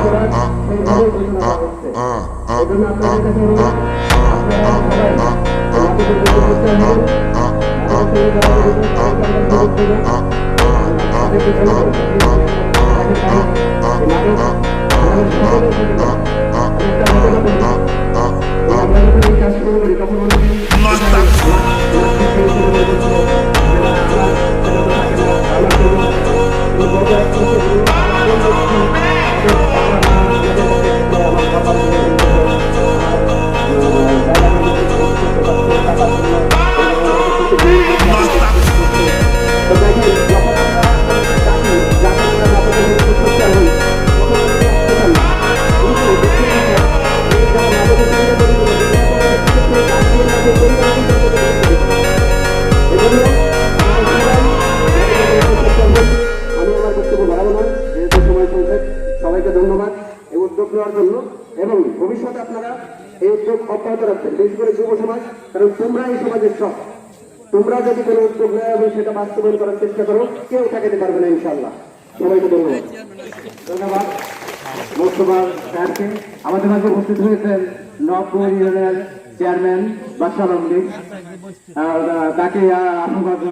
করার সেইভাবে ঘোষণা করা হচ্ছে। এই জন্য আপনাদের কাছে অনুরোধ, আপনারা সবাই আমাকে করতে হবেন। সবাইকে ধন্যবাদ এই উদ্যোগ নেওয়ার জন্য, এবং ভবিষ্যতে আপনারা এই উদ্যোগ অব্যাহত রাখবেন, বিশেষ করে যুব সমাজ, কারণ তোমরা এই সমাজের সব। তোমরা যদি কোনো উদ্যোগ নেয় এবং সেটা বাস্তবায়ন করার চেষ্টা করো, কেউ ঠেকাতে পারবে না ইনশাল্লাহ। সবাইকে ধন্যবাদ। ধন্যবাদ মোস্তফা স্যারকে। আমাদের মাঝে উপস্থিত হয়েছেন নবপুর ইউনিয়নের চেয়ারম্যান বাদশাহ আলমগীর, তাকে আসন